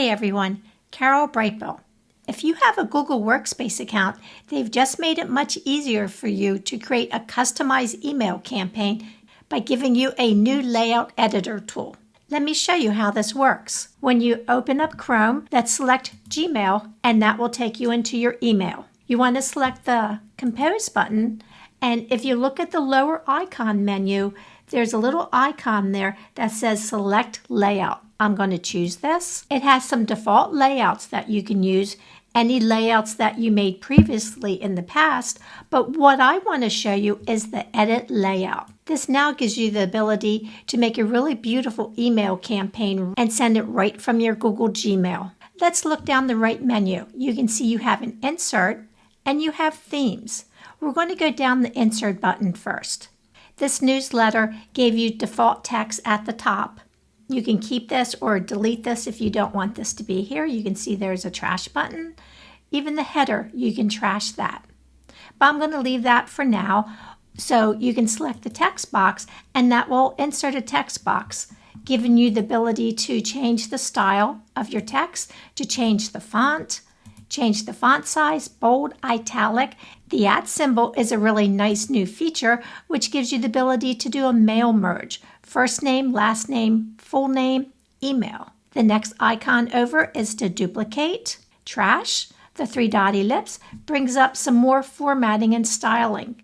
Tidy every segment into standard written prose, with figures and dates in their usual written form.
Hey everyone, Carol Brightbill. If you have a Google Workspace account, they've just made it much easier for you to create a customized email campaign by giving you a new layout editor tool. Let me show you how this works. When you open up Chrome, let's select Gmail, and that will take you into your email. You want to select the Compose button, and if you look at the lower icon menu, there's a little icon there that says Select Layout. I'm going to choose this. It has some default layouts that you can use, any layouts that you made previously in the past, but what I want to show you is the Edit Layout. This now gives you the ability to make a really beautiful email campaign and send it right from your Google Gmail. Let's look down the right menu. You can see you have an Insert and you have Themes. We're going to go down the Insert button first. This newsletter gave you default text at the top. You can keep this or delete this if you don't want this to be here. You can see there's a trash button. Even the header, you can trash that. But I'm going to leave that for now. So you can select the text box and that will insert a text box, giving you the ability to change the style of your text, to change the font size, bold, italic. The @ symbol is a really nice new feature, which gives you the ability to do a mail merge. First name, last name, full name, email. The next icon over is to duplicate. Trash, the 3 dot ellipse, brings up some more formatting and styling.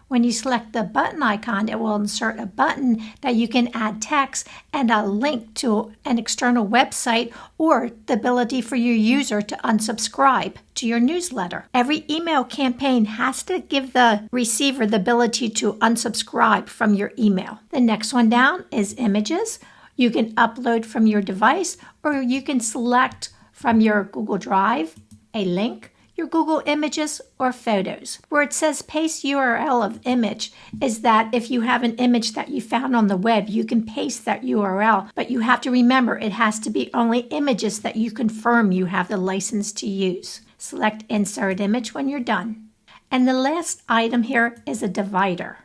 When you select the button icon, it will insert a button that you can add text and a link to an external website or the ability for your user to unsubscribe to your newsletter. Every email campaign has to give the receiver the ability to unsubscribe from your email. The next one down is images. You can upload from your device or you can select from your Google Drive a link, your Google Images, or Photos. Where it says paste URL of image is that if you have an image that you found on the web, you can paste that URL, but you have to remember it has to be only images that you confirm you have the license to use. Select Insert Image when you're done. And the last item here is a divider.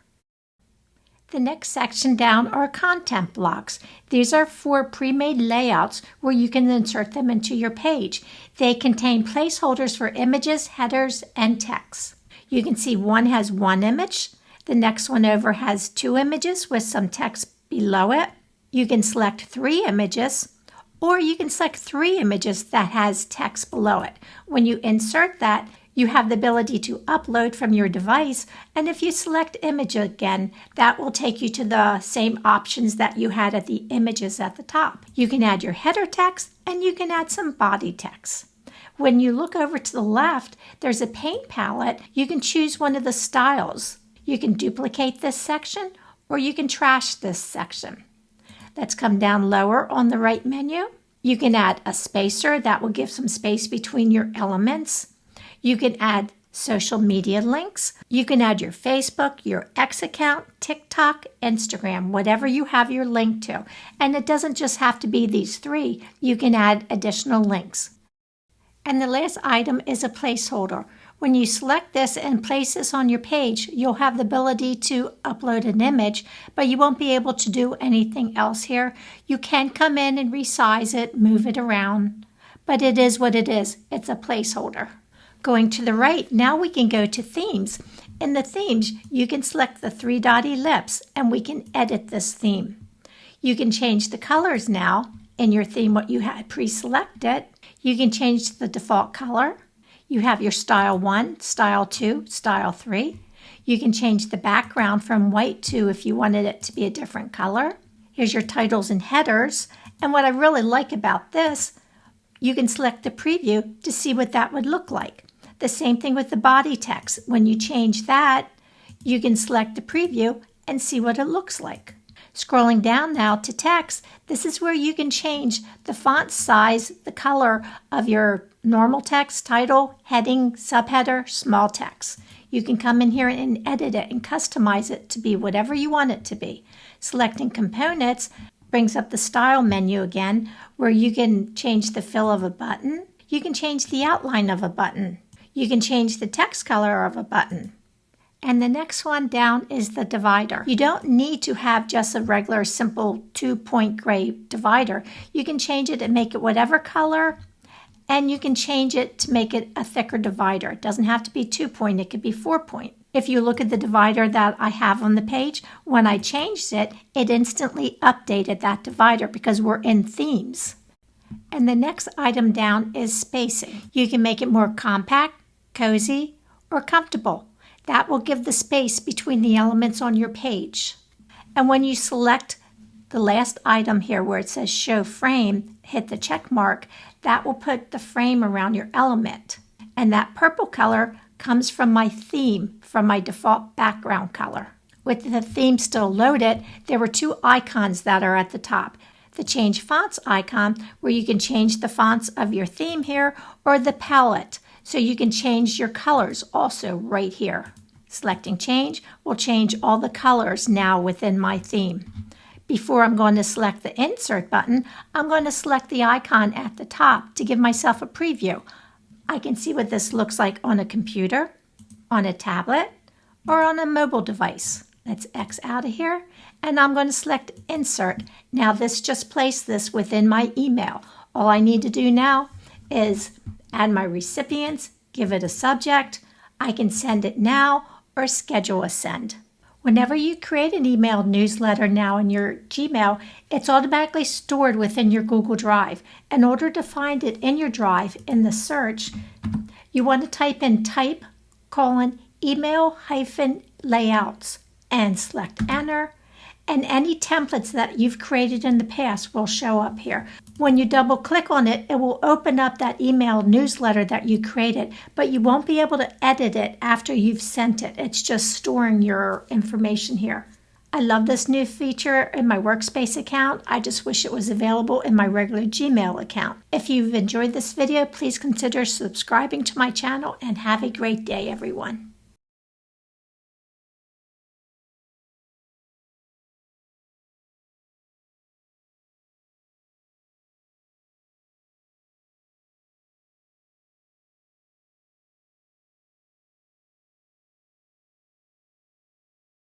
The next section down are content blocks. These are 4 pre-made layouts where you can insert them into your page. They contain placeholders for images, headers, and text. You can see one has 1 image. The next one over has 2 images with some text below it. You can select 3 images, or you can select 3 images that has text below it. When you insert that, you have the ability to upload from your device, and if you select image again, that will take you to the same options that you had at the images at the top. You can add your header text, and you can add some body text. When you look over to the left, there's a paint palette. You can choose one of the styles. You can duplicate this section, or you can trash this section. Let's come down lower on the right menu. You can add a spacer that will give some space between your elements. You can add social media links. You can add your Facebook, your X account, TikTok, Instagram, whatever you have your link to. And it doesn't just have to be these 3. You can add additional links. And the last item is a placeholder. When you select this and place this on your page, you'll have the ability to upload an image, but you won't be able to do anything else here. You can come in and resize it, move it around, but it is what it is. It's a placeholder. Going to the right, now we can go to themes. In the themes, you can select the 3 dot ellipse and we can edit this theme. You can change the colors now in your theme, what you had pre-selected. You can change the default color. You have your style 1, style 2, style 3. You can change the background from white to if you wanted it to be a different color. Here's your titles and headers. And what I really like about this, you can select the preview to see what that would look like. The same thing with the body text. When you change that, you can select the preview and see what it looks like. Scrolling down now to text, this is where you can change the font size, the color of your normal text, title, heading, subheader, small text. You can come in here and edit it and customize it to be whatever you want it to be. Selecting components brings up the style menu again, where you can change the fill of a button. You can change the outline of a button. You can change the text color of a button. And the next one down is the divider. You don't need to have just a regular simple 2-point gray divider. You can change it and make it whatever color, and you can change it to make it a thicker divider. It doesn't have to be 2-point, it could be 4-point. If you look at the divider that I have on the page, when I changed it, it instantly updated that divider because we're in themes. And the next item down is spacing. You can make it more compact, cozy, or comfortable. That will give the space between the elements on your page. And when you select the last item here where it says Show Frame, hit the check mark, that will put the frame around your element. And that purple color comes from my theme, from my default background color. With the theme still loaded, there were 2 icons that are at the top. The Change Fonts icon, where you can change the fonts of your theme here, or the palette, so you can change your colors also right here. Selecting Change will change all the colors now within my theme. Before I'm going to select the Insert button, I'm going to select the icon at the top to give myself a preview. I can see what this looks like on a computer, on a tablet, or on a mobile device. Let's X out of here, and I'm going to select Insert. Now this just placed this within my email. All I need to do now is add my recipients, give it a subject. I can send it now or schedule a send. Whenever you create an email newsletter now in your Gmail, it's automatically stored within your Google Drive. In order to find it in your Drive in the search, you want to type in email-layouts and select Enter, and any templates that you've created in the past will show up here. When you double click on it, it will open up that email newsletter that you created, but you won't be able to edit it after you've sent it. It's just storing your information here. I love this new feature in my Workspace account. I just wish it was available in my regular Gmail account. If you've enjoyed this video, please consider subscribing to my channel, and have a great day, everyone.